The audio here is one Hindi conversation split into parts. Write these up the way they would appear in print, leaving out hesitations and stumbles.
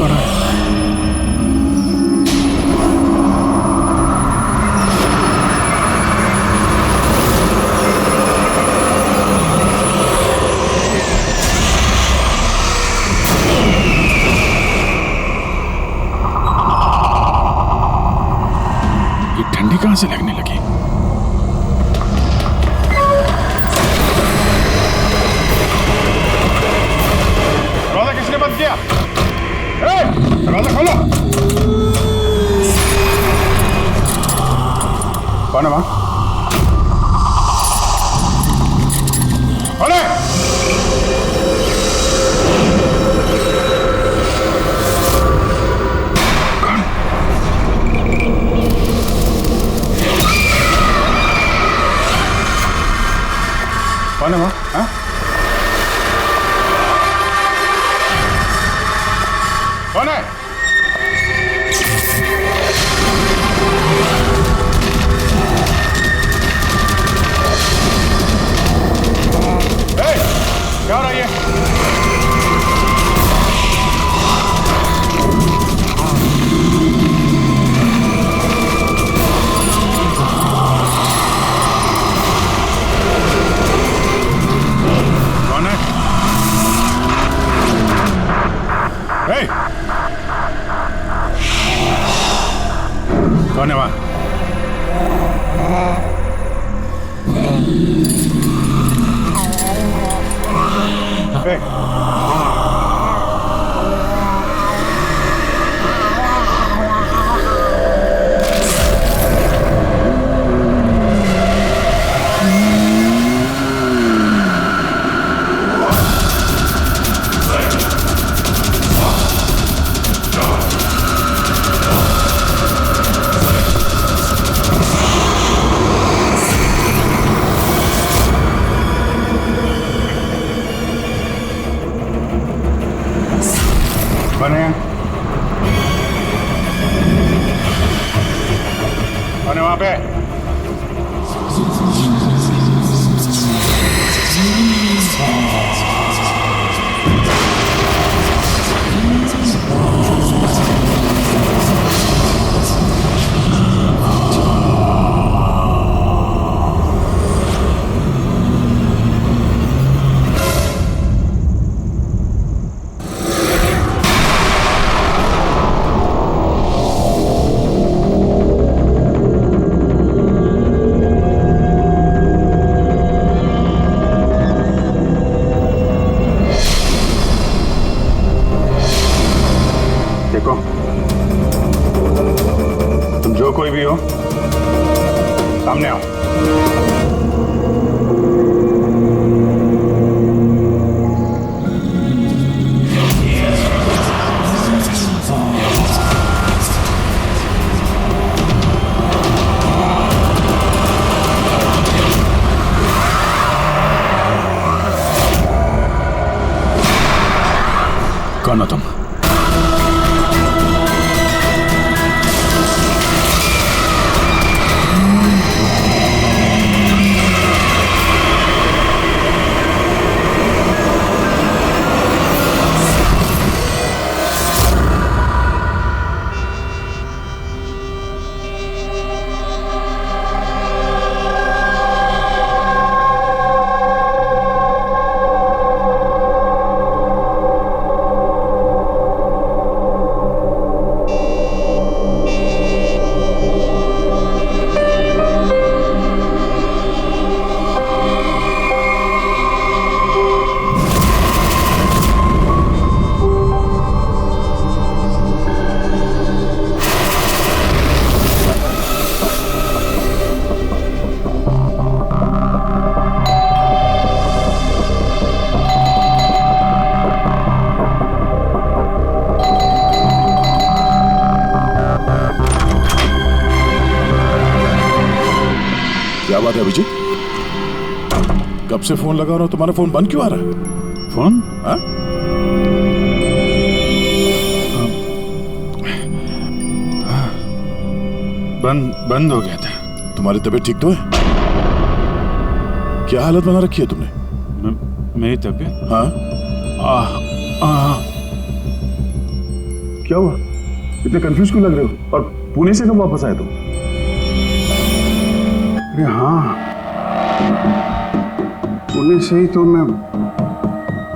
पड़ा है। ये ठंडी कहां से लगने लगी? दरवाजा किसने बंद किया? दरवाजा खोलो। कौन है वहां? खोले। कौन है वहां? हाँ? कौन है? क्या हो रहा है ये? कौन है? कौन है वहां? कौन है? कौन है वहां पे? देखो, तुम जो कोई भी हो, सामने आओ। कौन हो तुम? क्या बात है अभिजीत? कब से फोन लगा रहा हूं, तुम्हारा फोन बंद क्यों आ रहा है? फोन? हाँ? बंद हो गया था। तुम्हारी तबीयत ठीक तो है? क्या हालत बना रखी है तुमने? मेरी तबीयत? हाँ? क्या हुआ? इतने कंफ्यूज क्यों लग रहे हो? और पुणे से कब वापस आए तुम? अरे हाँ, पुणे से ही तो मैं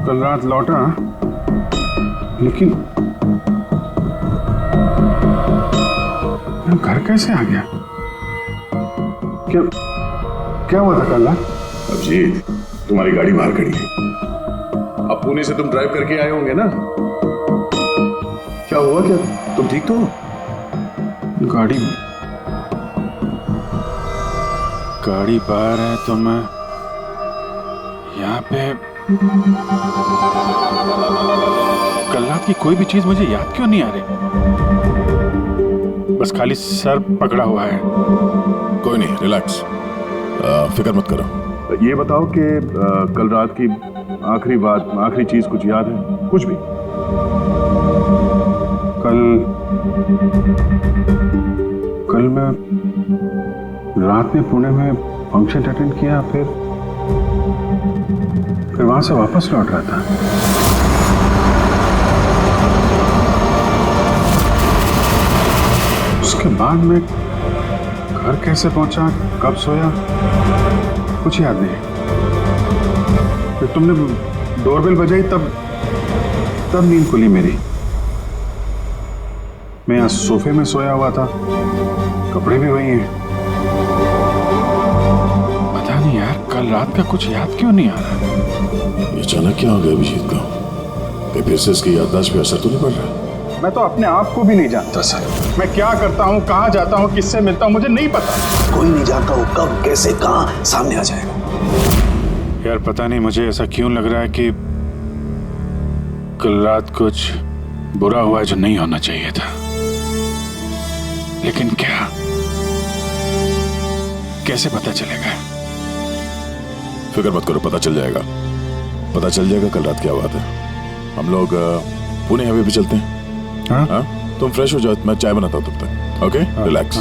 कल रात लौटा, लेकिन मैं घर कैसे आ गया? क्या क्या हुआ था कल रात? अभिजीत, तुम्हारी गाड़ी बाहर खड़ी है। अब पुणे से तुम ड्राइव करके आए होंगे ना? क्या हुआ? क्या तुम ठीक तो हो? गाड़ी बाहर है तो मैं यहाँ पे। कल रात की कोई भी चीज मुझे याद क्यों नहीं आ रही? बस खाली सर पकड़ा हुआ है। कोई नहीं, रिलैक्स, फिक्र मत करो। ये बताओ कि कल रात की आखिरी बात, आखिरी चीज कुछ याद है? कुछ भी? कल मैं रात में पुणे में फंक्शन अटेंड किया, फिर वहां से वापस लौट रहा था। उसके बाद मैं घर कैसे पहुंचा, कब सोया, कुछ याद नहीं। फिर तुमने डोरबेल बजाई, तब नींद खुली मेरी। मैं यहाँ सोफे में सोया हुआ था, कपड़े भी वही हैं। पता नहीं यार, कल रात का कुछ याद क्यों नहीं आ रहा? ये अचानक क्या हो गया अभिजीत को? कहीं फिर से इसकी याददाश्त पे असर तो नहीं पड़ रहा? मैं तो अपने आप को भी नहीं जानता सर। मैं क्या करता हूँ, कहाँ जाता हूँ, किससे मिलता हूँ, मुझे नहीं पता। कोई नहीं जानता वो कब, कैसे, कहाँ सामने आ जाएगा। यार पता नहीं मुझे ऐसा क्यों लग रहा है कि कल रात कुछ बुरा हुआ है जो नहीं होना चाहिए था। लेकिन क्या, कैसे पता चलेगा? फिक्र मत करो, पता चल जाएगा। पता चल जाएगा कल रात क्या बात है। हम लोग पुणे हाईवे पे चलते हैं। हाँ? तुम फ्रेश हो जाओ, मैं चाय बनाता हूँ तब तक। Okay, relax.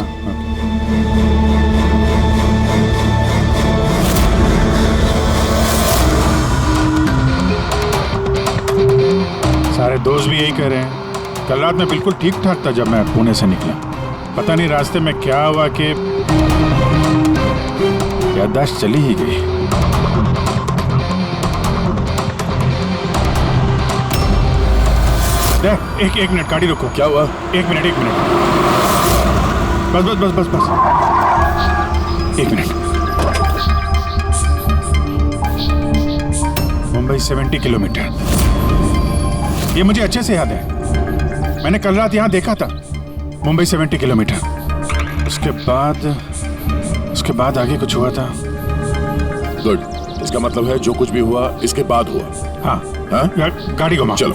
सारे दोस्त भी यही कह रहे हैं। कल रात में बिल्कुल ठीक ठाक था जब मैं पुणे से निकला। पता नहीं रास्ते में क्या हुआ कि याददाश्त चली ही गई। एक मिनट, गाड़ी रोको। क्या हुआ? एक मिनट। बस। एक मिनट। मुंबई 70 किलोमीटर, ये मुझे अच्छे से याद है। मैंने कल रात यहाँ देखा था, मुंबई 70 किलोमीटर। उसके बाद आगे कुछ हुआ था। गुड, इसका मतलब है जो कुछ भी हुआ इसके बाद हुआ। हाँ? गाड़ी घुमा। चलो।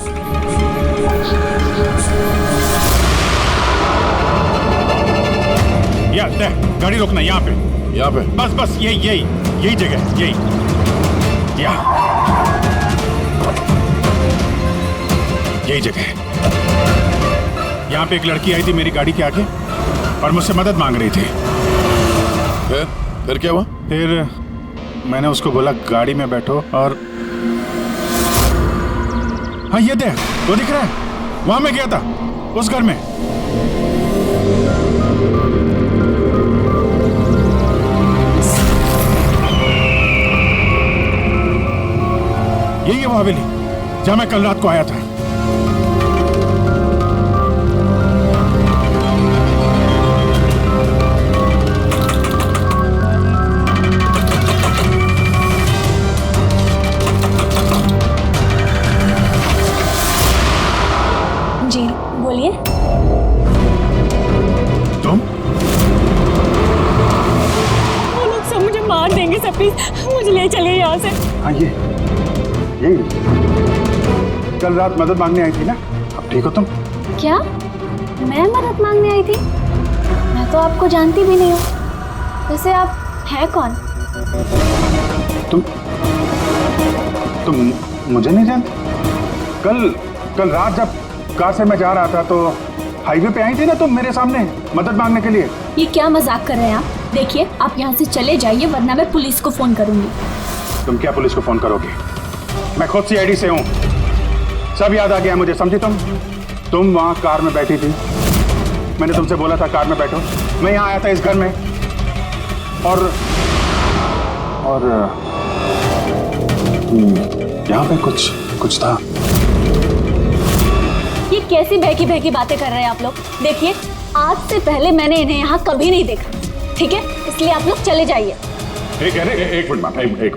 गाड़ी रोकना यहाँ पे। बस यही जगह, यही जगह है। यहाँ पे एक लड़की आई थी मेरी गाड़ी के आगे और मुझसे मदद मांग रही थी। फिर क्या हुआ? फिर मैंने उसको बोला गाड़ी में बैठो, और हाँ ये देख, वो दिख रहा है, वहां मैं गया था, उस घर में। यही है वो हवेली जहां मैं कल रात को आया था। जी बोलिए। तुम? वो लोग सब मुझे मार देंगे सर, प्लीज मुझे ले चलिए यहाँ से। हाँ यही कल रात मदद मांगने आई थी ना? अब ठीक हो तुम? क्या मैं मदद मांगने आई थी? मैं तो आपको जानती भी नहीं हूँ। वैसे आप हैं कौन? तुम मुझे नहीं जानते? कल रात जब कार से मैं जा रहा था तो हाईवे पे आई थी ना तुम मेरे सामने मदद मांगने के लिए। ये क्या मजाक कर रहे हैं आप? देखिए आप यहाँ से चले जाइए वरना मैं पुलिस को फोन करूंगी। तुम क्या पुलिस को फोन करोगे? मैं खुद CID से हूँ, सब याद आ गया मुझे, समझी तुम? तुम वहां कार में बैठी थी, मैंने तुमसे बोला था कार में बैठो, मैं यहाँ आया था इस घर में और यहाँ पे कुछ था। ये कैसी बहकी बहकी बातें कर रहे हैं आप लोग? देखिए, आज से पहले मैंने इन्हें यहाँ कभी नहीं देखा, ठीक है? इसलिए आप लोग चले जाइए। एक मिनट मैम, एक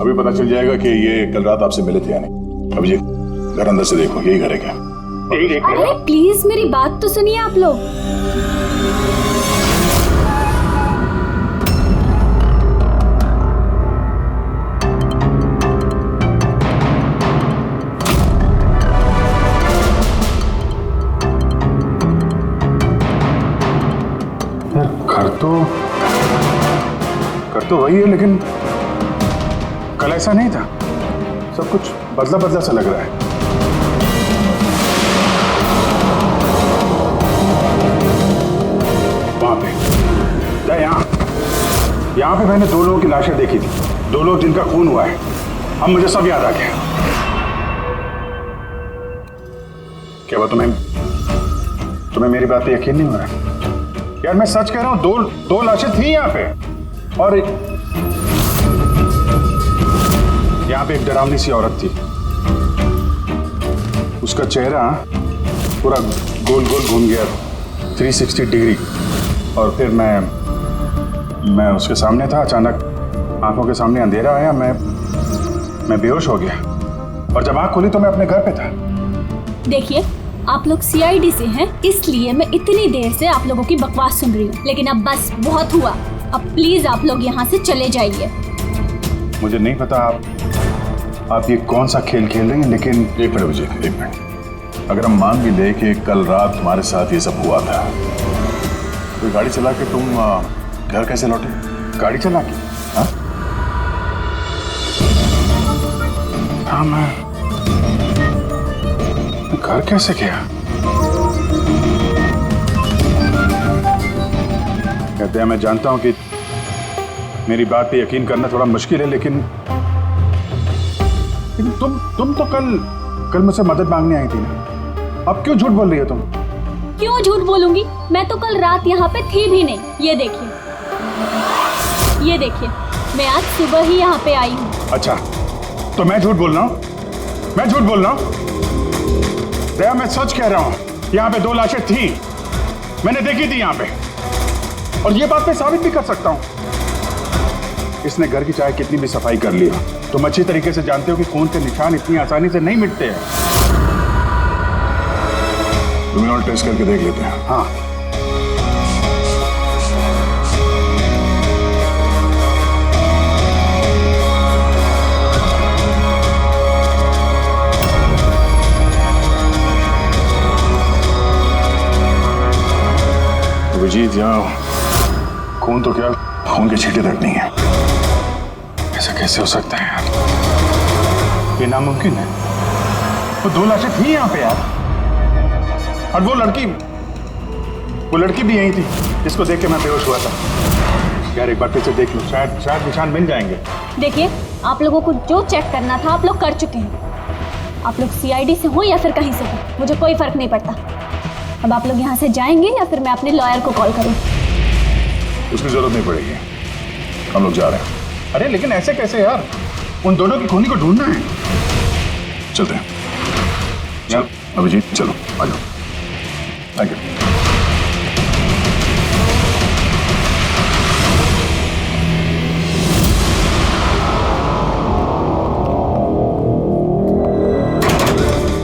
अभी पता चल जाएगा कि ये कल रात आपसे मिले थे या नहीं। अभी घर अंदर से देखो, यही घर है क्या? अरे प्लीज मेरी बात तो सुनिए आप लोग। घर तो वही है, लेकिन कल ऐसा नहीं था। सब कुछ बदला बदला सा लग रहा है। वहां पे यहाँ पे मैंने 2 लोगों की लाशें देखी थी, 2 लोग जिनका खून हुआ है। अब मुझे सब याद आ गया। क्या हुआ तुम्हें मेरी बात पे यकीन नहीं हो रहा? यार मैं सच कह रहा हूं, 2 लाशें थी यहाँ पे, और यहाँ पे एक डरावनी सी औरत थी। उसका चेहरा पूरा गोल गोल घूम गया 360 डिग्री, और फिर मैं उसके सामने था। अचानक आंखों के सामने अंधेरा आया, मैं बेहोश हो गया, और जब आंख खुली तो मैं अपने घर पे था। देखिए, आप लोग सीआईडी से हैं, इसलिए मैं इतनी देर से आप लोगों की बकवास सुन रही हूँ, लेकिन अब बस बहुत हुआ। अब प्लीज आप लोग यहाँ से चले जाइए। मुझे नहीं पता आप ये कौन सा खेल खेल रहे हैं, लेकिन एक मिनट विजय, एक मिनट। अगर हम मान भी ले कि कल रात तुम्हारे साथ ये सब हुआ था, तो गाड़ी चला के तुम घर कैसे लौटे? गाड़ी चला के? हाँ, मैं घर कैसे गया? कहते हैं, मैं जानता हूं कि मेरी बात पे यकीन करना थोड़ा मुश्किल है, लेकिन तुम तो कल मुझसे मदद मांगने आई थी ना। अब क्यों झूठ बोल रही हो तुम? क्यों झूठ बोलूंगी? मैं तो कल रात यहाँ पे थी भी नहीं। ये देखिए, मैं आज सुबह ही यहाँ पे आई हूँ। अच्छा, तो मैं झूठ बोल रहा हूँ? दया, मैं सच कह रहा हूँ। यहाँ पे 2 लाशें थी, मैंने देखी थी यहाँ पे, और ये बात मैं साबित भी कर सकता हूँ। इसने घर की चाहे कितनी भी सफाई कर ली हो, तुम अच्छी तरीके से जानते हो कि खून के निशान इतनी आसानी से नहीं मिटते हैं। लुमिनॉल टेस्ट करके देख लेते हैं। हाँ, अभिजीत, यहाँ खून तो क्या, खून के छींटे तक नहीं है। ऐसा कैसे हो सकता है यार? ये नामुमकिन है। तो 2 लाशें थी यहाँ पे यार, और वो लड़की भी यही थी जिसको देख के मैं बेहोश हुआ था। यार एक बार फिर से देख लो, शायद निशान मिल जाएंगे। देखिए, आप लोगों को जो चेक करना था आप लोग कर चुके हैं। आप लोग सीआईडी से हो या फिर कहीं से हो, मुझे कोई फर्क नहीं पड़ता। अब आप लोग यहाँ से जाएंगे या फिर मैं अपने लॉयर को कॉल करूँ? उसकी जरूरत नहीं पड़ेगी, हम लोग जा रहे हैं। अरे लेकिन ऐसे कैसे यार? उन दोनों की खूनी को ढूंढना है। चलते हैं। चल अभिजीत, चलो आ जाओ। Thank you.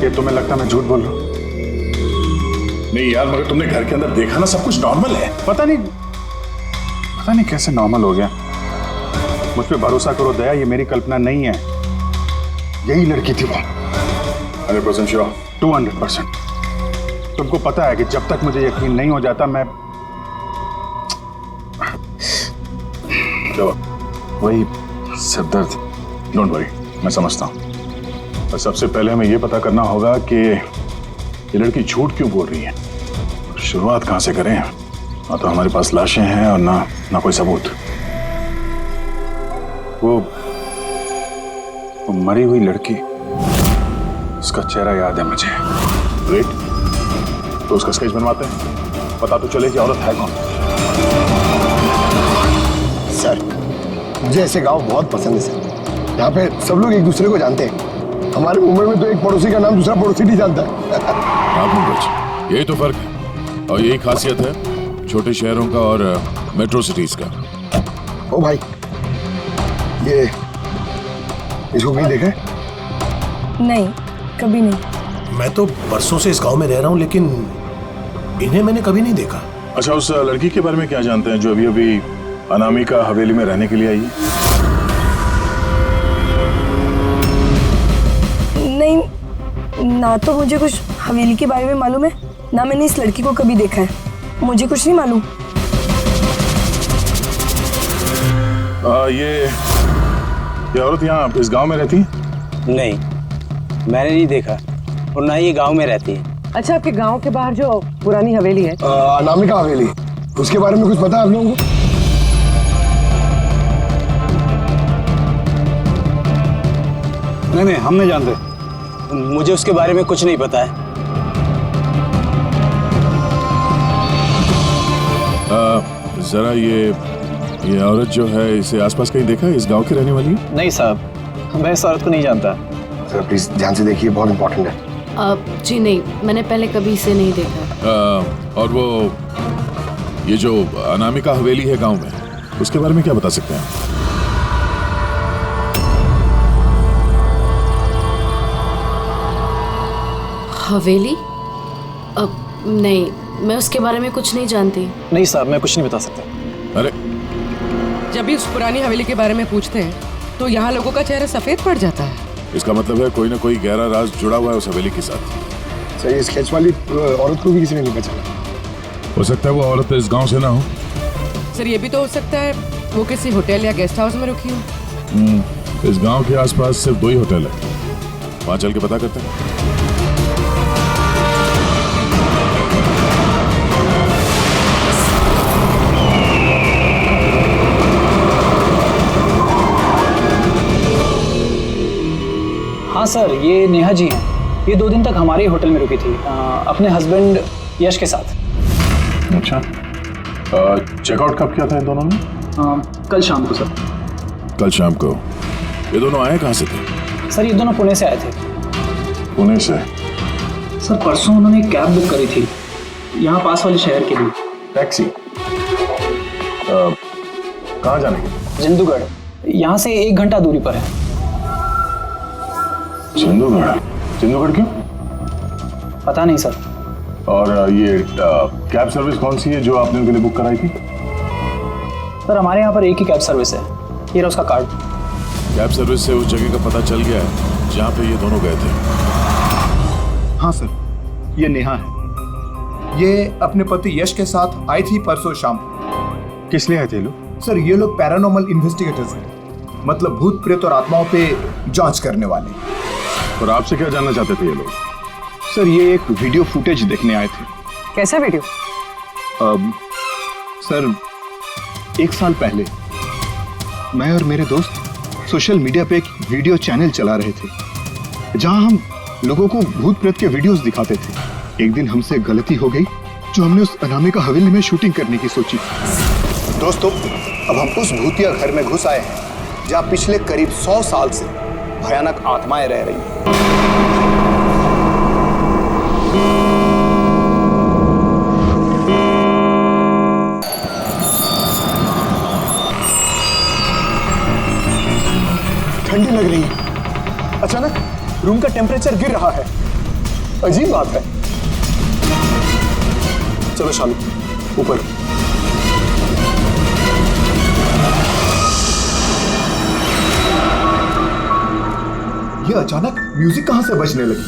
ये तुम्हें लगता मैं झूठ बोल रहा हूँ? नहीं यार, मगर तुमने घर के अंदर देखा ना, सब कुछ नॉर्मल है। पता नहीं कैसे नॉर्मल हो गया। मुझ पे भरोसा करो दया, ये मेरी कल्पना नहीं है। यही लड़की थी वो। 100% श्योर? 200%। तुमको पता है कि जब तक मुझे यकीन नहीं हो जाता मैं वही सिर दर्द। डोंट वरी, मैं समझता हूँ। और सबसे पहले हमें यह पता करना होगा कि ये लड़की झूठ क्यों बोल रही है। शुरुआत कहाँ से करें? ना तो हमारे पास लाशें हैं और ना कोई सबूत। वो मरी हुई लड़की, उसका चेहरा याद है मुझे। ग्रेट। तो उसका स्केच बनवाते हैं, पता तो चले कि औरत है कौन। सर मुझे ऐसे गांव बहुत पसंद है सर। यहाँ पे सब लोग एक दूसरे को जानते हैं। हमारे मुंबई में तो एक पड़ोसी का नाम दूसरा पड़ोसी नहीं जानता है। आप पंकज, यही तो फर्क है और यही खासियत है छोटे शहरों का और मेट्रो सिटीज का। ओ भाई, ये इसको कहीं देखा है? नहीं, कभी नहीं। मैं तो बरसों से इस गांव में रह रहा हूँ, लेकिन इन्हें मैंने कभी नहीं देखा। अच्छा, उस लड़की के बारे में क्या जानते हैं जो अभी अभी अनामिका हवेली में रहने के लिए आई है? नहीं, ना तो मुझे कुछ हवेली के बारे में मालूम है, ना मैंने इस लड़की को कभी देखा है। मुझे कुछ नहीं मालूम। ये औरत यहाँ इस गांव में रहती है? नहीं, मैंने नहीं देखा और ना ही ये गांव में रहती है। अच्छा, आपके गांव के बाहर जो पुरानी हवेली है, अनामिका हवेली, उसके बारे में कुछ पता है आप लोगों को? नहीं, हम नहीं जानते। मुझे उसके बारे में कुछ नहीं पता है। जरा ये औरत जो है, इसे आसपास कहीं देखा है? इस गांव की रहने वाली है? नहीं साहब, मैं इस औरत को नहीं जानता। सर प्लीज ध्यान से देखिए, बहुत इंपॉर्टेंट है। जी नहीं, मैंने पहले कभी इसे नहीं देखा। और वो ये जो अनामिका हवेली है गांव में, उसके बारे में क्या बता सकते हैं? हवेली? नहीं, मैं उसके बारे में कुछ नहीं जानती। नहीं साहब, मैं कुछ नहीं बता सकता। अरे जब भी उस पुरानी हवेली के बारे में पूछते हैं तो यहाँ लोगों का चेहरा सफेद पड़ जाता है। इसका मतलब है कोई ना कोई गहरा राज जुड़ा हुआ है उस हवेली के साथ। सर ये स्केच वाली औरत को भी किसी ने नहीं पहचाना। हो सकता है वो औरत इस गांव से ना हो। सर ये भी तो हो सकता है वो किसी होटल या गेस्ट हाउस में रुकी हो। इस गांव के आसपास सिर्फ 2 ही होटल है, वहां चल के पता करते हैं। हाँ सर, ये नेहा जी हैं। ये 2 दिन तक हमारे ही होटल में रुकी थी, अपने हस्बैंड यश के साथ। अच्छा, चेकआउट कब किया था इन दोनों ने? कल शाम को सर। कल शाम को? ये दोनों आए कहाँ से थे? सर ये दोनों पुणे से आए थे। पुणे से? सर परसों उन्होंने कैब बुक करी थी यहाँ पास वाले शहर के लिए। टैक्सी? कहाँ जाने के? जिंदूगढ़, यहाँ से 1 घंटा दूरी पर है। जिंदूगढ़? जिंदूगढ़ क्यों? पता नहीं सर। और ये कैब सर्विस कौन सी है जो आपने उनके लिए बुक कराई थी? सर हमारे यहाँ पर एक ही कैब सर्विस है, ये रहा उसका कार्ड। कैब सर्विस से उस जगह का पता चल गया है जहाँ पे ये दोनों गए थे। हाँ सर, ये नेहा है। ये अपने पति यश के साथ आई थी परसों शाम। किस लिए आए थे लोग? सर ये लोग पैरानॉर्मल इन्वेस्टिगेटर्स हैं, मतलब भूत प्रेत और आत्माओं पे जांच करने वाले। और आपसे क्या जानना चाहते थे ये लोग? सर ये एक वीडियो फुटेज देखने आए थे। कैसा वीडियो? सर 1 साल पहले मैं और मेरे दोस्त सोशल मीडिया पे एक वीडियो चैनल चला रहे थे जहां हम लोगों को भूत प्रेत के वीडियोस दिखाते थे। एक दिन हमसे गलती हो गई जो हमने उस अनामिका हवेली में शूटिंग करने की सोची। दोस्तों, अब हम उस भूतिया घर में घुस आए हैं जहाँ पिछले करीब 100 साल से भयानक आत्माएं रह रही हैं। ठंडी लग रही है। अचानक रूम का टेम्परेचर गिर रहा है। अजीब बात है। चलो शालू ऊपर। ये अचानक म्यूजिक कहां से बजने लगी?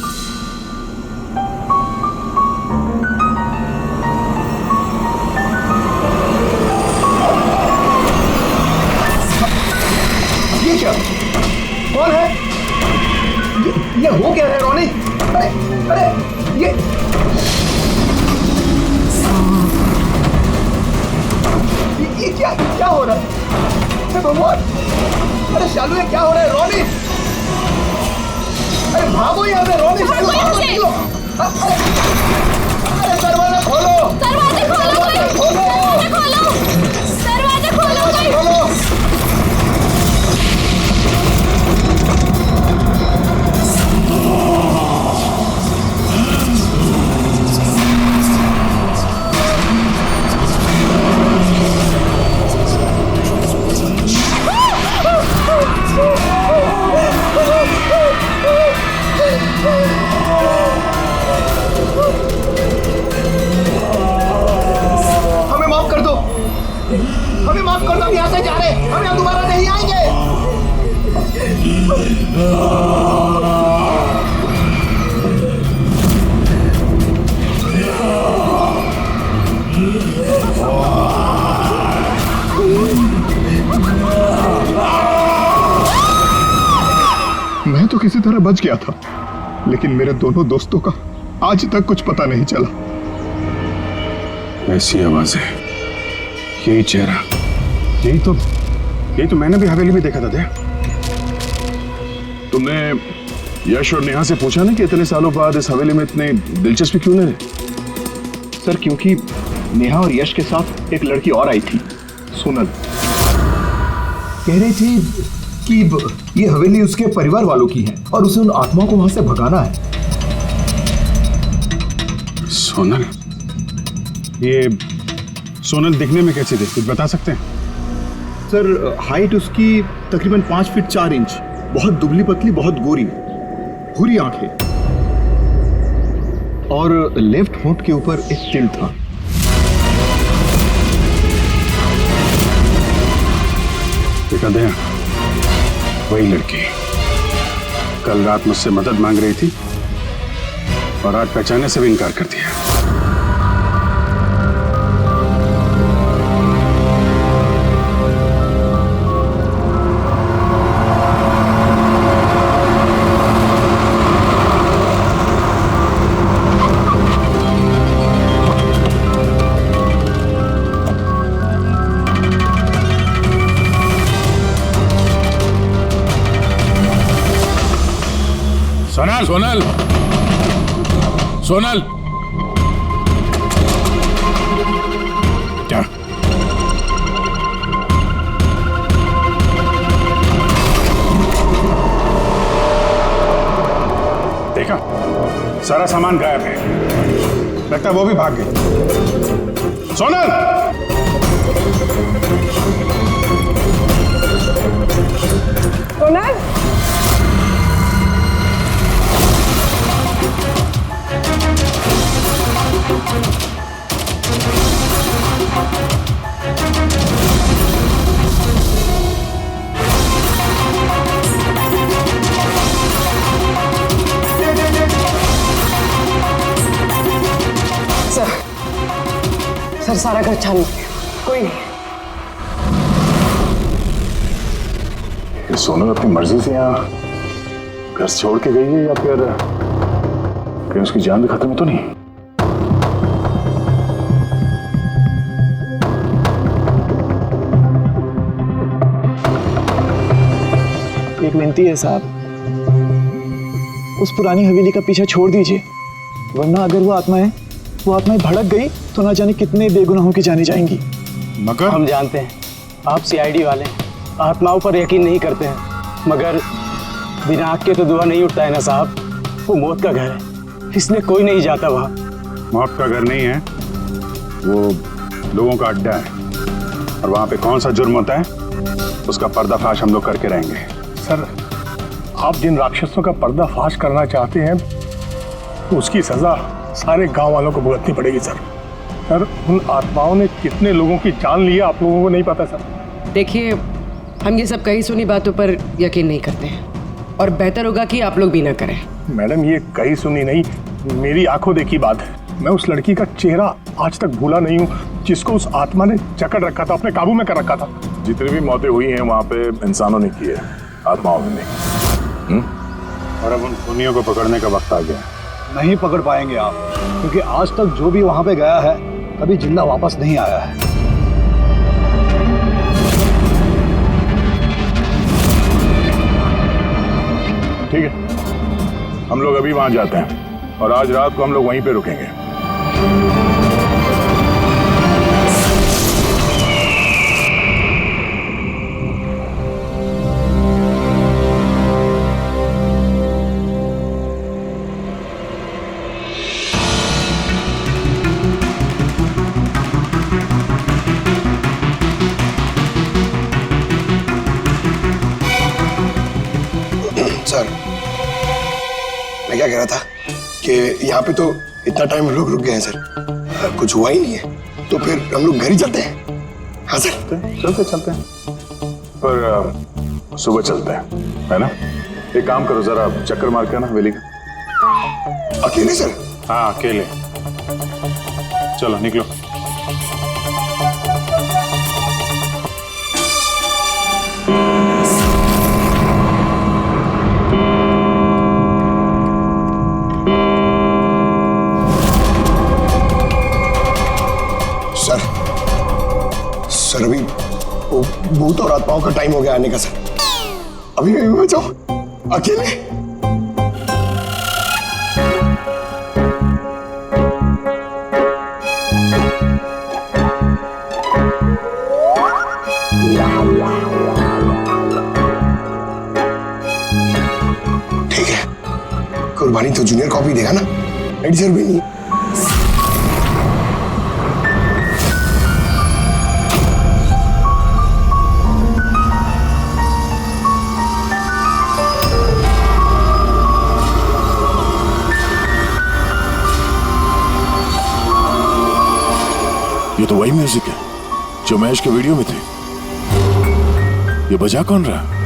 ये क्या? कौन है? ये हो क्या है रोनी? अरे ये क्या हो रहा है? हे भगवान! अरे शालू ये क्या हो रहा है? रोनी! अरे भागो यहाँ से रोनी! शालू भागो! अरे मैं तो किसी तरह बच गया था, लेकिन मेरे दोनों दोस्तों का आज तक कुछ पता नहीं चला। ऐसी आवाजें, यही चेहरा, यही तो मैंने भी हवेली में देखा था। दया, तुमने यश और नेहा से पूछा ना कि इतने सालों बाद इस हवेली में इतने दिलचस्पी क्यों नहीं? सर क्योंकि नेहा और यश के साथ एक लड़की और आई थी, सोनल। कह रही थी कि ये हवेली उसके परिवार वालों की है और उसे उन आत्माओं को वहां से भगाना है। सोनल? ये सोनल दिखने में कैसी थी, कुछ बता सकते हैं? सर हाइट उसकी तकरीबन 5 फीट 4 इंच, बहुत दुबली पतली, बहुत गोरी, भूरी आंखें, और लेफ्ट होंठ के ऊपर एक तिल था। देखा दया, वही लड़की कल रात मुझसे मदद मांग रही थी और आज पहचानने से भी इनकार कर दिया। सोनल, सोनल, सोनल, क्या? देखा, सारा सामान गायब है, लगता है वो भी भाग गई। सोनल! सोनल? सर सारा घर छान लिया, कोई नहीं। ये सोनल अपनी मर्जी से यहाँ घर छोड़ के गई है या फिर कहीं उसकी जान भी खत्म तो नहीं? एक विनती है साहब, उस पुरानी हवेली का पीछा छोड़ दीजिए, वरना अगर वो आत्माएं भड़क गई तो ना जाने कितने बेगुनाहों की जानी जाएंगी। मगर हम जानते हैं आप सीआईडी वाले हैं, आत्माओं पर यकीन नहीं करते हैं, मगर बिना आग के तो धुआं नहीं उठता है ना साहब। वो मौत का घर है, इसलिए कोई नहीं जाता वहाँ। मौत का घर नहीं है, वो लोगों का अड्डा है, और वहाँ पे कौन सा जुर्म होता है उसका पर्दाफाश हम लोग करके रहेंगे। सर, आप जिन राक्षसों का पर्दाफाश करना चाहते हैं तो उसकी सजा सारे गांव वालों को भुगतनी पड़ेगी सर। सर, उन आत्माओं ने कितने लोगों की जान ली है आप लोगों को नहीं पता सर। देखिए, हम ये सब कही सुनी बातों पर यकीन नहीं करते हैं और बेहतर होगा कि आप लोग भी ना करें। मैडम, ये कही सुनी नहीं, मेरी आंखों देखी बात है। मैं उस लड़की का चेहरा आज तक भूला नहीं हूँ जिसको उस आत्मा ने जकड़ रखा था, अपने काबू में कर रखा था। जितनी भी मौतें हुई हैं वहाँ पे इंसानों ने की है, आत्माओं ने नहीं। और अब उन खूनियों को पकड़ने का वक्त आ गया। नहीं पकड़ पाएंगे आप, क्योंकि आज तक जो भी वहां पे गया है कभी जिंदा वापस नहीं आया है। ठीक है, हम लोग अभी वहां जाते हैं और आज रात को हम लोग वहीं पे रुकेंगे। सर, मैं क्या कह रहा था कि यहाँ पे तो इतना टाइम लोग रुक गए हैं सर, कुछ हुआ ही नहीं है, तो फिर हम लोग घर ही चलते हैं। हाँ सर, चलते हैं, पर सुबह चलते हैं, है ना? एक काम करो, जरा चक्कर मार के आना हवेली का। अकेले सर? हाँ अकेले। चलो निकलो। सर अभी वो भूत और आत्माओं का टाइम हो गया आने का सर। अभी मैं जाऊं अकेले? ठीक है, कुर्बानी तो जूनियर कॉपी देगा ना, एडिटर भी नहीं। ये तो वही म्यूजिक है जो महेश के वीडियो में थे। ये बजा कौन रहा?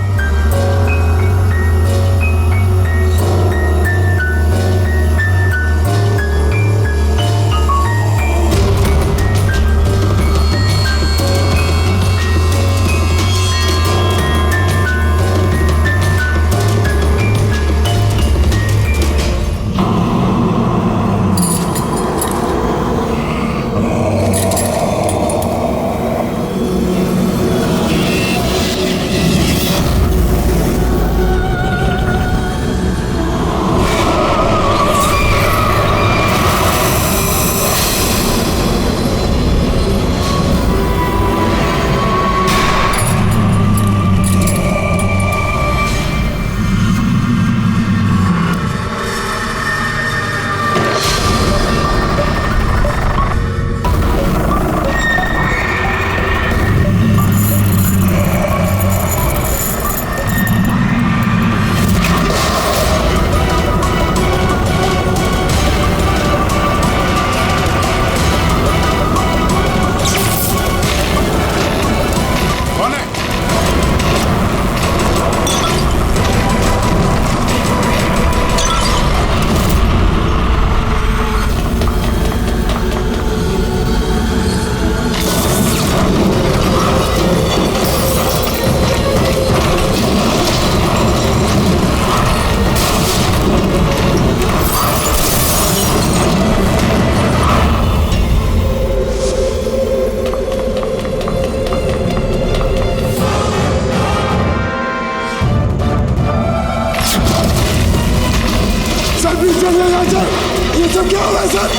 ये सब क्या हो रहा है सर?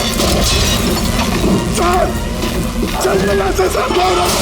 सर चलिए यहाँ से सर, क्या हो रहा है?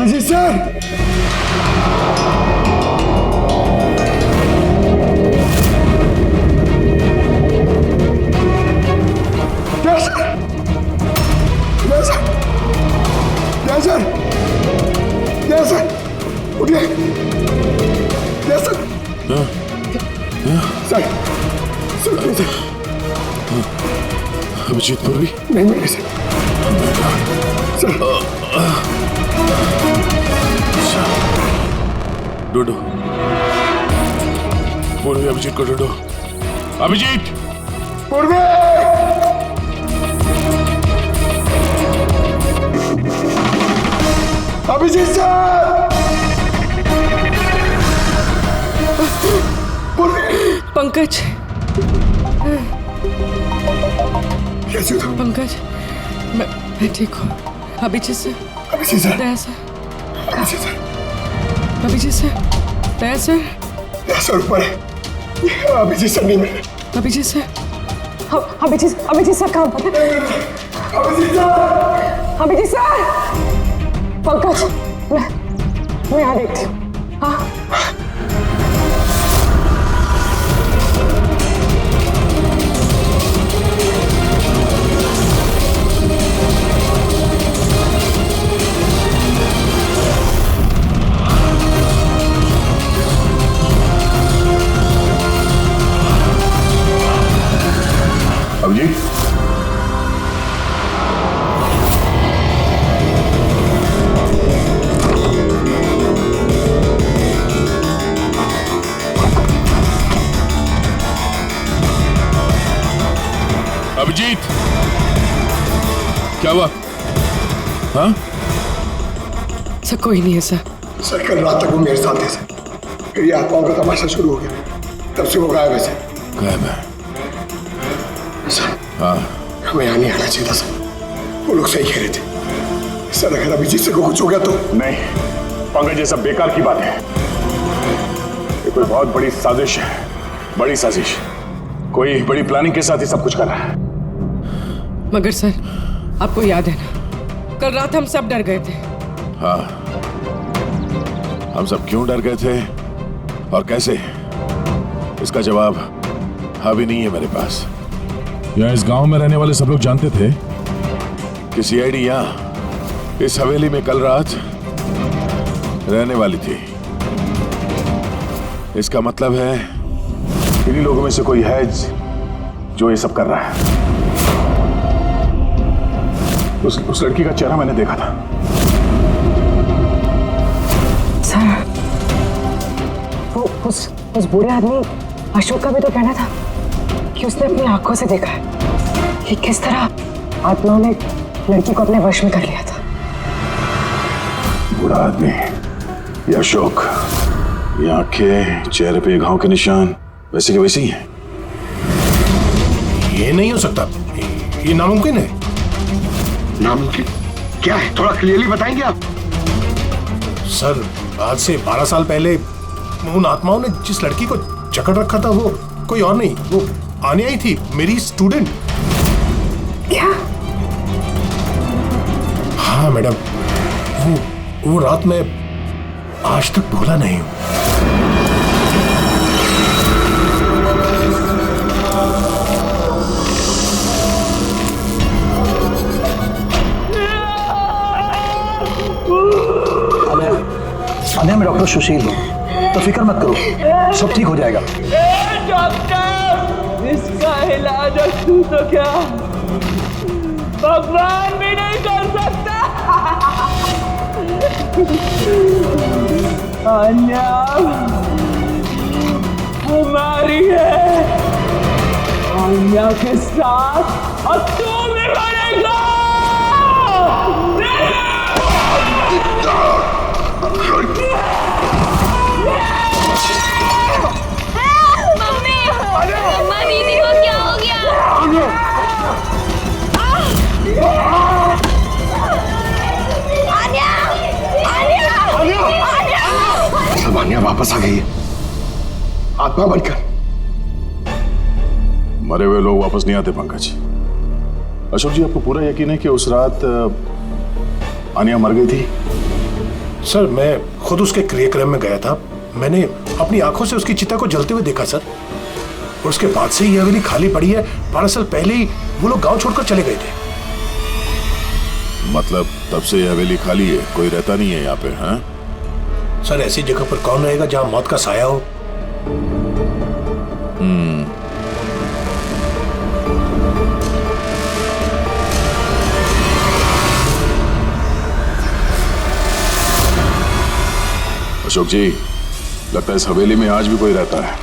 अभिजीत सर, उठिए। सर अभिजीत पूर्वी नहीं मिले सर। ढूंढो पूर्वी, अभिजीत को ढूंढो। अभिजीत पूर्वी, अभिजीत सर, पंकज, कैसे हो पंकज? मैं ठीक हूँ। Abhijeet sir, Abhijit sir, Daya sir, Abhijit sir, Abhijit sir, Daya sir, Daya sir ऊपर है। अभिजीत सर नहीं मिले। अभिजीत सर, अभिजीत सर कहाँ पर है? अभिजीत सर, अभिजीत सर, पंकज, मैं यहाँ देखती हूँ। हाँ, अभिजीत, अभिजीत, क्या हुआ? हाँ सर कोई नहीं है सर। सर कल रात तक वो मेरे साथ थे सर, फिर ये आत्माओं का तमाशा शुरू हो गया, तब से वो गायब है सर। गायब है? सर हाँ, हमें यहाँ नहीं आना चाहिए था सर, वो लोग सही कह रहे थे सर। अगर अभिजीत से कुछ हो गया तो? नहीं पंकज, ये सब बेकार की बात है। ये कोई बहुत बड़ी साजिश है, बड़ी साजिश। कोई बड़ी प्लानिंग के साथ ही सब कुछ कर रहा है। मगर सर आपको याद है ना, कल रात हम सब डर गए थे। हाँ, हम सब क्यों डर गए थे और कैसे, इसका जवाब अभी नहीं है मेरे पास। यहाँ इस गांव में रहने वाले सब लोग जानते थे कि सीआईडी यहाँ इस हवेली में कल रात रहने वाली थी। इसका मतलब है इन्हीं लोगों में से कोई है जो ये सब कर रहा है। उस लड़की का चेहरा मैंने देखा था। सर वो उस बूढ़े आदमी अशोक का भी तो कहना था कि उसने अपनी आंखों से देखा है कि किस तरह आत्माओं ने लड़की को अपने वश में कर लिया था। बूढ़ा आदमी, ये अशोक, ये आंखें, चेहरे पे घाव के निशान वैसे के वैसे ही हैं। ये नहीं हो सकता, ये नामुमकिन है। नामुमकिन क्या है, थोड़ा क्लियरली बताएंगे आप? सर आज से 12 साल पहले उन आत्माओं ने जिस लड़की को जकड़ रखा था वो कोई और नहीं, वो आने आई थी, मेरी स्टूडेंट। क्या? हाँ मैडम, वो रात मैं आज तक भूला नहीं हूं। अनया, मैं डॉक्टर सुशील हूँ, तो फिक्र मत करो, सब ठीक हो जाएगा। डॉक्टर, इसका इलाज तू तो क्या भगवान भी नहीं कर सकता। अन्या हमारी है, अन्या के साथ और तू भी मरेगा। मम्मा दीदी को क्या हो गया? सब अन्या वापस आ गई है, आत्मा बनकर। मरे हुए लोग वापस नहीं आते पंकज। अशोक जी, आपको पूरा यकीन है कि उस रात अन्या मर गई थी? सर मैं खुद उसके क्रियाक्रम में गया था। मैंने अपनी आंखों से उसकी चिता को जलते हुए देखा सर। और उसके बाद से ये हवेली खाली पड़ी है। 12 साल पहले ही वो लोग गांव छोड़कर चले गए थे। मतलब तब से ये हवेली खाली है, कोई रहता नहीं है यहाँ पे? हाँ सर ऐसी जगह पर कौन रहेगा जहां मौत का साया हो? अशोक जी, लगता है इस हवेली में आज भी कोई रहता है।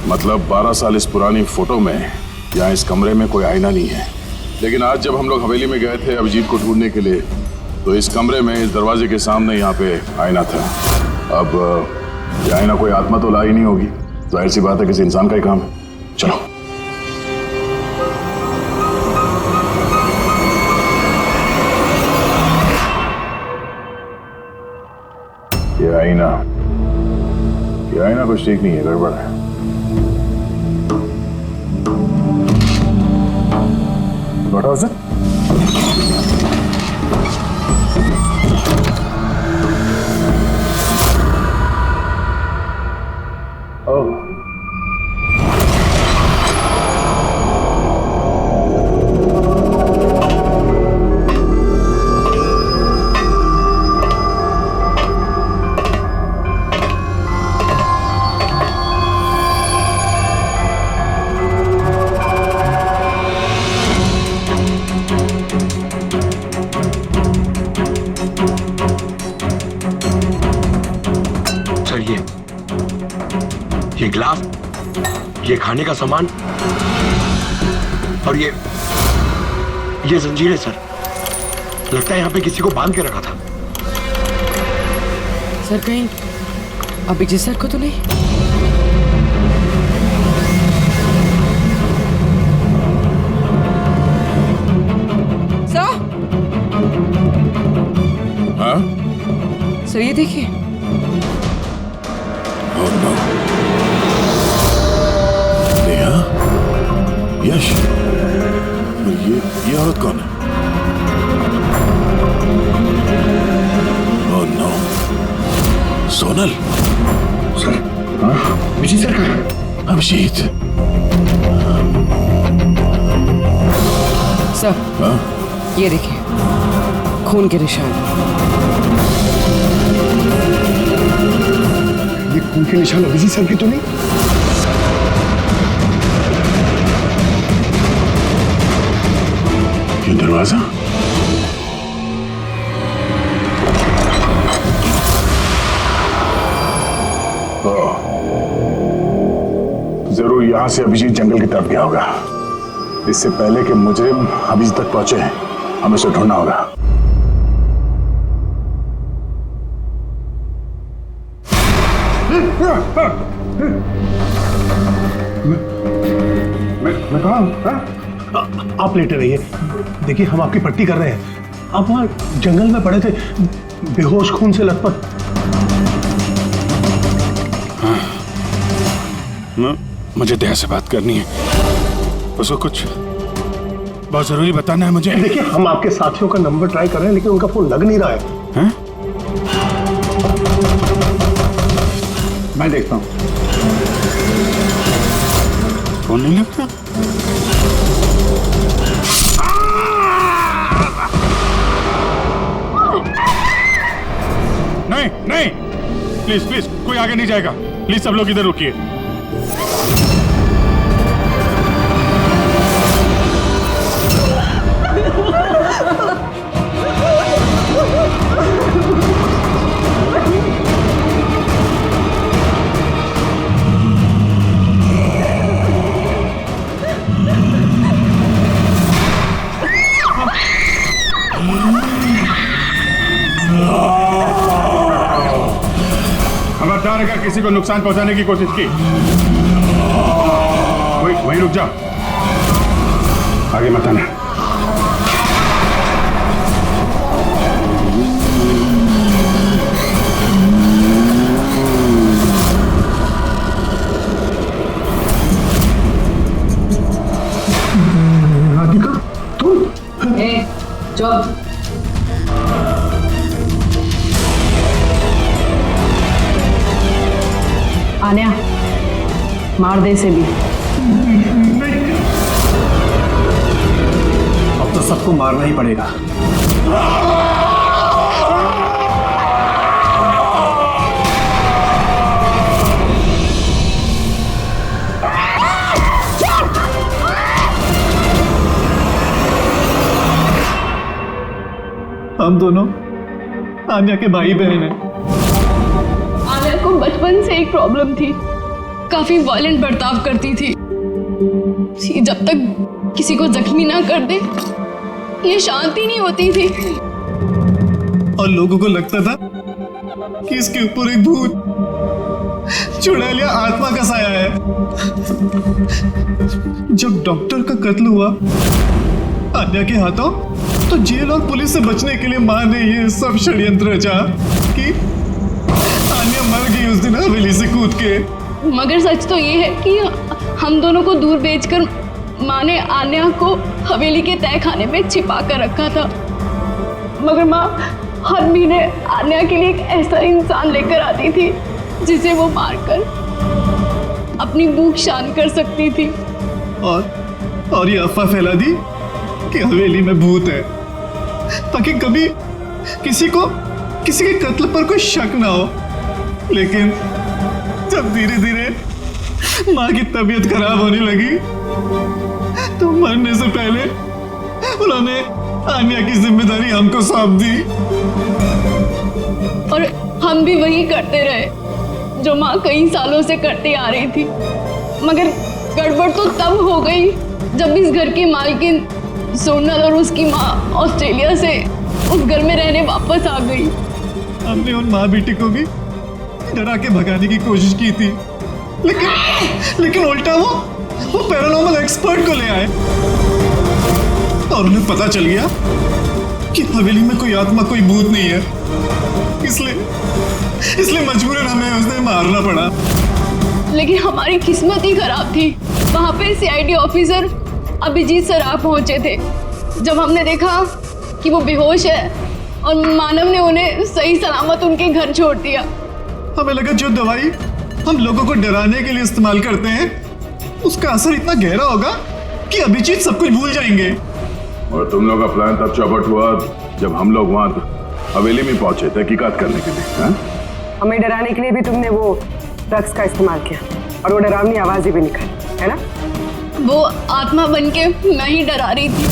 मतलब 12 साल इस पुरानी फोटो में यहाँ इस कमरे में कोई आईना नहीं है। लेकिन आज जब हम लोग हवेली में गए थे अभिजीत को ढूंढने के लिए, तो इस कमरे में इस दरवाजे के सामने यहाँ पे आईना था। अब ये आईना कोई आत्मा तो ला ही नहीं होगी, जाहिर सी बात है किसी इंसान का ही काम है। चलो। ये आईना कुछ ठीक नहीं है, गड़बड़ है। What was it? Oh. ये गिलास, ये खाने का सामान और ये जंजीरें सर, लगता है यहाँ पे किसी को बांध के रखा था। सर कहीं अभिजीत सर को तो नहीं? सर? हाँ? सर ये देखिए। Oh no. नेहा, यश, ये औरत कौन है? Oh no. Sonal. Sir, Abhijit sir कहाँ है? अभिजीत। सर, हाँ? ये देखिए, खून के निशान। ये खून के निशान अभिजीत सर के तो नहीं? ये दरवाजा? जरूर यहां से अभिजीत जंगल की तरफ गया होगा। इससे पहले कि मुजरिम अभिजीत तक पहुंचे, हमें उसे ढूंढना होगा। मैं कहाँ हूँ? आप लेटे रहिए। देखिए हम आपकी पट्टी कर रहे हैं। आप वहां जंगल में पड़े थे, बेहोश, खून से लथपथ। मुझे दया से बात करनी है, उसको कुछ बहुत जरूरी बताना है मुझे। देखिए हम आपके साथियों का नंबर ट्राई कर रहे हैं, लेकिन उनका फोन लग नहीं रहा है। हैं? मैं देखता हूँ। फोन नहीं लगता? नहीं नहीं, प्लीज प्लीज, कोई आगे नहीं जाएगा। प्लीज सब लोग इधर रुकिए। खबरदार अगर किसी को नुकसान पहुंचाने की कोशिश की, वहीं रुक जाओ, आगे मत आना। चुप। मार दे इसे भी। अब तो सबको मारना ही पड़ेगा। हम दोनों आन्या के भाई बहन हैं। आन्या को बचपन से एक प्रॉब्लम थी, काफी वायलेंट बर्ताव करती थी। जब तक किसी को जख्मी ना कर दे ये शांति नहीं होती थी। और लोगों को लगता था कि इसके ऊपर एक भूत चुड़ैलिया आत्मा का साया है। जब डॉक्टर का कत्ल हुआ आन्या के हाथों, तो जेल और पुलिस से बचने के लिए मां ने ये सब षड्यंत्र रचा कि आन्या मर गई उस दिन हवेली से कूद के। मगर सच तो ये है कि हम दोनों को दूर भेजकर माँ ने आन्या को हवेली के तय खाने में छिपा कर रखा था। मगर माँ हर महीने आन्या के लिए एक ऐसा इंसान लेकर आती थी जिसे वो मारकर अपनी भूख शांत कर सकती थी। और ये अफवाह फैला दी कि हवेली में भूत है, ताकि कभी किसी के कत्ल पर कोई शक ना हो। लेकिन जब धीरे धीरे माँ की तबीयत खराब होने लगी तो मरने से पहले उन्होंने आन्या की जिम्मेदारी हमको सौंप दी। और हम भी वही करते रहे जो माँ कई सालों से करती आ रही थी। मगर गड़बड़ तो तब हो गई जब इस घर की मालकिन सोनल और उसकी माँ ऑस्ट्रेलिया से उस घर में रहने वापस आ गई। हमने उन माँ बेटी को भी डरा के भगाने की कोशिश की थी, लेकिन उल्टा वो पैरानॉर्मल एक्सपर्ट को ले आए और उन्हें पता चल गया कि हवेली में कोई आत्मा, कोई भूत नहीं है। इसलिए मजबूरन हमें उसे मारना पड़ा। लेकिन हमारी किस्मत ही खराब थी। वहाँ पे सीआईडी ऑफिसर अभिजीत सर आ पहुंचे थे। जब हमने देखा कि वो बेहोश है और मानव ने उन्हें सही सलामत उनके घर छोड़ दिया, हमें लगा जो दवाई हम लोगों को डराने के लिए इस्तेमाल करते हैं उसका असर इतना गहरा होगा कि अभिजीत सब कुछ भूल जाएंगे। और तुम लोग का प्लान तब चौपट हुआ जब हम लोग वहां हवेली में पहुंचे तहकीकात करने के लिए। हाँ? हमें डराने के लिए भी तुमने वो ड्रग्स का इस्तेमाल किया और वो डरावनी आवाजें भी निकाली, है ना? वो आत्मा बन के मैं ही डरा रही थी।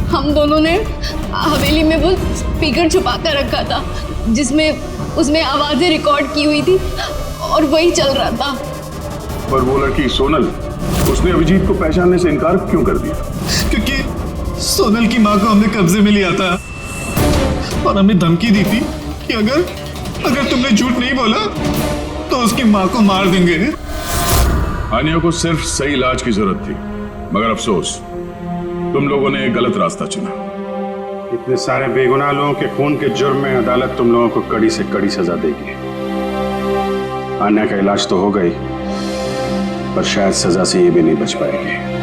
हम दोनों ने हवेली में वो स्पीकर छुपा कर रखा था उसमें आवाजें रिकॉर्ड की हुई थी और वही चल रहा था। पर वो लड़की सोनल, उसने अभिजीत को पहचानने से इनकार क्यों कर दिया? क्योंकि सोनल की माँ को हमने कब्जे में लिया था और हमें धमकी दी थी कि अगर तुमने झूठ नहीं बोला तो उसकी माँ को मार देंगे। आन्या को सिर्फ सही इलाज की जरूरत थी, मगर अफसोस तुम लोगों ने गलत रास्ता चुना। इतने सारे बेगुनाह लोगों के खून के जुर्म में अदालत तुम लोगों को कड़ी से कड़ी सजा देगी। आन्या का इलाज तो हो गई, पर शायद सजा से ये भी नहीं बच पाएगी।